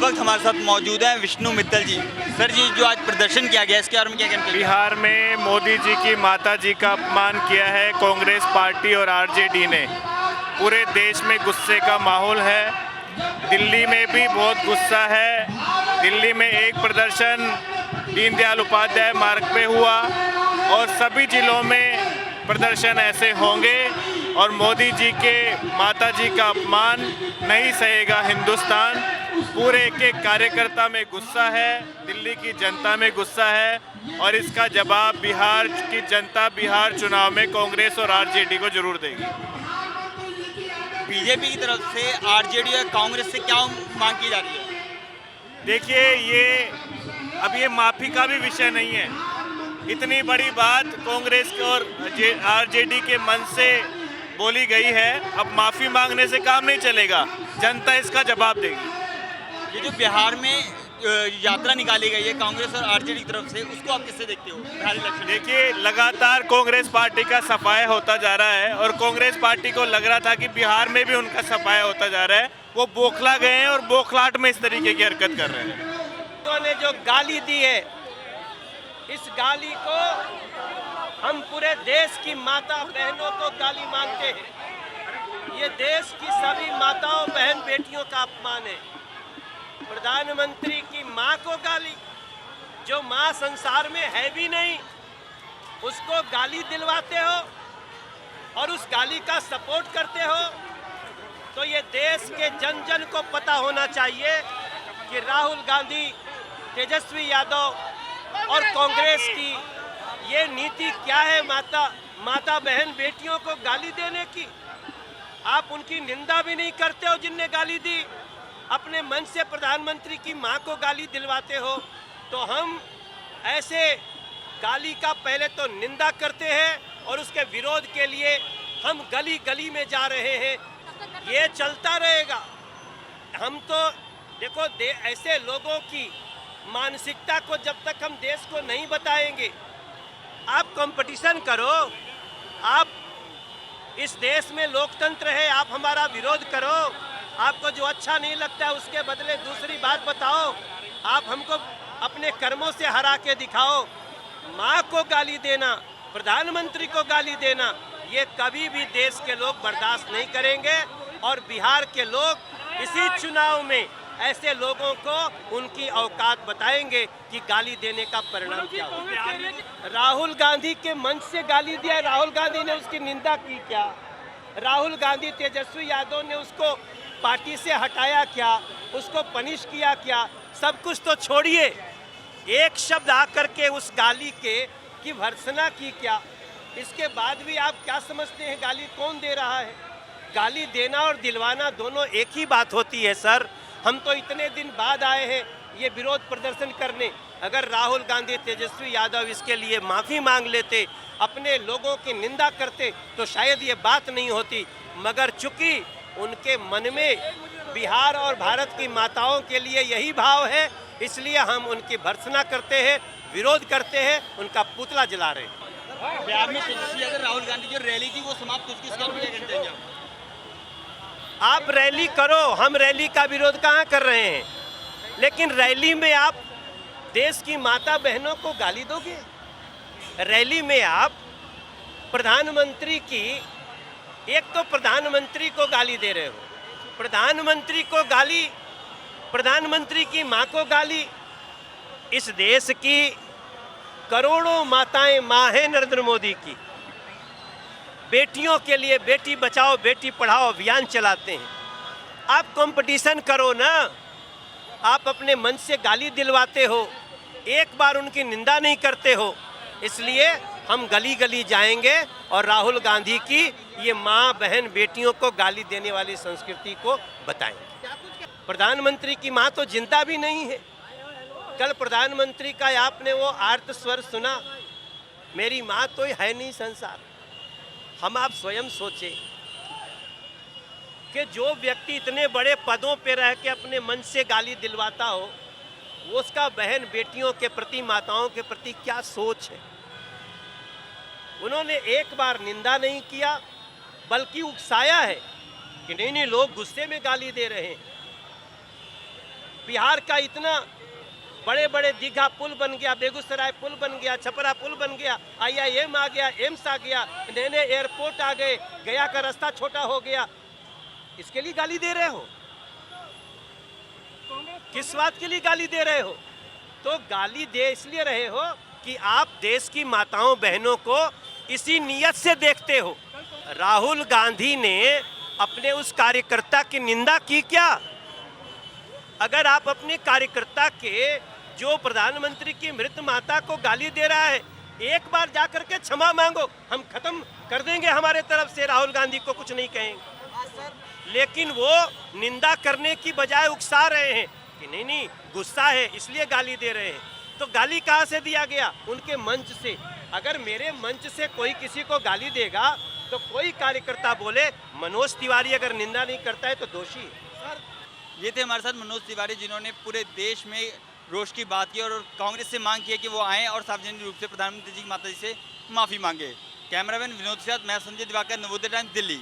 वक्त हमारे साथ मौजूद हैं विष्णु मित्तल जी। सर जी, जो आज प्रदर्शन किया गया इसके बारे में क्या कहना चाहिए? बिहार में मोदी जी की माता जी का अपमान किया है कांग्रेस पार्टी और आरजेडी ने। पूरे देश में गुस्से का माहौल है, दिल्ली में भी बहुत गुस्सा है। दिल्ली में एक प्रदर्शन दीनदयाल उपाध्याय मार्ग पे हुआ और सभी जिलों में प्रदर्शन ऐसे होंगे और मोदी जी के माता जी का अपमान नहीं सहेगा हिंदुस्तान। पूरे एक कार्यकर्ता में गुस्सा है, दिल्ली की जनता में गुस्सा है और इसका जवाब बिहार की जनता बिहार चुनाव में कांग्रेस और आरजेडी को जरूर देगी। बीजेपी की तरफ से आरजेडी और कांग्रेस से क्या मांग की जा रही है? देखिए, अब ये माफ़ी का भी विषय नहीं है। इतनी बड़ी बात कांग्रेस और आरजेडी के मन से बोली गई है, अब माफ़ी मांगने से काम नहीं चलेगा, जनता इसका जवाब देगी। ये जो बिहार में यात्रा निकाली गई है कांग्रेस और आरजेडी की तरफ से, उसको आप किससे देखते हो बिहार इलेक्शन? देखिए, लगातार कांग्रेस पार्टी का सफाया होता जा रहा है और कांग्रेस पार्टी को लग रहा था कि बिहार में भी उनका सफाया होता जा रहा है। वो बौखला गए हैं और बौखलाहट में इस तरीके की हरकत कर रहे हैं। उन्होंने जो गाली दी है, इस गाली को हम पूरे देश की माता बहनों को गाली मानते हैं। ये देश की सभी माताओं बहन बेटियों का अपमान है। प्रधानमंत्री की माँ को गाली, जो माँ संसार में है भी नहीं, उसको गाली दिलवाते हो और उस गाली का सपोर्ट करते हो। तो ये देश के जन जन को पता होना चाहिए कि राहुल गांधी, तेजस्वी यादव और कांग्रेस की ये नीति क्या है माता बहन बेटियों को गाली देने की। आप उनकी निंदा भी नहीं करते हो जिनने गाली दी, अपने मन से प्रधानमंत्री की मां को गाली दिलवाते हो। तो हम ऐसे गाली का पहले तो निंदा करते हैं और उसके विरोध के लिए हम गली गली में जा रहे हैं। ये चलता रहेगा। हम तो देखो ऐसे लोगों की मानसिकता को जब तक हम देश को नहीं बताएंगे, आप कंपटीशन करो, आप इस देश में लोकतंत्र है, आप हमारा विरोध करो, आपको जो अच्छा नहीं लगता है उसके बदले दूसरी बात बताओ, आप हमको अपने कर्मों से हरा के दिखाओ। माँ को गाली देना, प्रधानमंत्री को गाली देना, ये कभी भी देश के लोग बर्दाश्त नहीं करेंगे और बिहार के लोग इसी चुनाव में ऐसे लोगों को उनकी औकात बताएंगे कि गाली देने का परिणाम क्या होगा। राहुल गांधी के मंच से गाली दिया, राहुल गांधी ने उसकी निंदा की क्या? राहुल गांधी, तेजस्वी यादव ने उसको पार्टी से हटाया क्या? उसको पनिश किया क्या? सब कुछ तो छोड़िए, एक शब्द आकर के उस गाली की भर्त्सना की क्या? इसके बाद भी आप क्या समझते हैं गाली कौन दे रहा है? गाली देना और दिलवाना दोनों एक ही बात होती है सर। हम तो इतने दिन बाद आए हैं ये विरोध प्रदर्शन करने। अगर राहुल गांधी, तेजस्वी यादव इसके लिए माफ़ी मांग लेते, अपने लोगों की निंदा करते, तो शायद ये बात नहीं होती। मगर चूंकि उनके मन में बिहार और भारत की माताओं के लिए यही भाव है, इसलिए हम उनकी भर्त्सना करते हैं, विरोध करते हैं, उनका पुतला जला रहे हैं। बिहार में तेजस्वी यादव, राहुल गांधी जो रैली थी वो समाप्त हो चुकी है, इसके बारे में क्या कहते हैं आप? रैली करो, हम रैली का विरोध कहाँ कर रहे हैं, लेकिन रैली में आप देश की माता बहनों को गाली दोगे? रैली में आप प्रधानमंत्री की, एक तो प्रधानमंत्री को गाली दे रहे हो, प्रधानमंत्री को गाली, प्रधानमंत्री की माँ को गाली। इस देश की करोड़ों माताएं माँ हैं नरेंद्र मोदी की, बेटियों के लिए बेटी बचाओ बेटी पढ़ाओ अभियान चलाते हैं। आप कंपटीशन करो ना, आप अपने मन से गाली दिलवाते हो, एक बार उनकी निंदा नहीं करते हो। इसलिए हम गली गली जाएंगे और राहुल गांधी की ये माँ बहन बेटियों को गाली देने वाली संस्कृति को बताएंगे। प्रधानमंत्री की माँ तो जिंदा भी नहीं है। कल प्रधानमंत्री का आपने वो आर्त स्वर सुना, मेरी माँ तो है नहीं संसार। हम आप स्वयं सोचें कि जो व्यक्ति इतने बड़े पदों पे रह के अपने मन से गाली दिलवाता हो, वो उसका बहन बेटियों के प्रति, माताओं के प्रति क्या सोच है। उन्होंने एक बार निंदा नहीं किया, बल्कि उकसाया है कि नहीं लोग गुस्से में गाली दे रहे हैं। बिहार का इतना बड़े बड़े दीघा पुल बन गया, बेगूसराय पुल बन गया, छपरा पुल बन गया, IIM आ गया, एम्स आ गया, नए नए एयरपोर्ट आ गए, गया का रास्ता छोटा हो गया, इसके लिए गाली दे रहे हो? किस बात के लिए गाली दे रहे हो? तो गाली दे इसलिए रहे हो कि आप देश की माताओं बहनों को इसी नियत से देखते हो। राहुल गांधी ने अपने उस कार्यकर्ता की निंदा की क्या? अगर आप अपने कार्यकर्ता के जो प्रधानमंत्री की मृत माता को गाली दे रहा है, एक बार जाकर के क्षमा मांगो, हम खत्म कर देंगे, हमारे तरफ से राहुल गांधी को कुछ नहीं कहेंगे। लेकिन वो निंदा करने की बजाय उकसा रहे हैं कि नहीं नहीं गुस्सा है इसलिए गाली दे रहे हैं। तो गाली कहाँ से दिया गया? उनके मंच से। अगर मेरे मंच से कोई किसी को गाली देगा तो कोई कार्यकर्ता बोले मनोज तिवारी अगर निंदा नहीं करता है तो दोषी है। ये थे हमारे साथ मनोज तिवारी, जिन्होंने पूरे देश में रोष की बात की और कांग्रेस से मांग की है कि वो आएँ और सार्वजनिक रूप से प्रधानमंत्री जी की माता जी से माफ़ी मांगे। कैमरामैन विनोद के साथ मैं संजय दिवाकर, नवोदय टाइम्स, दिल्ली।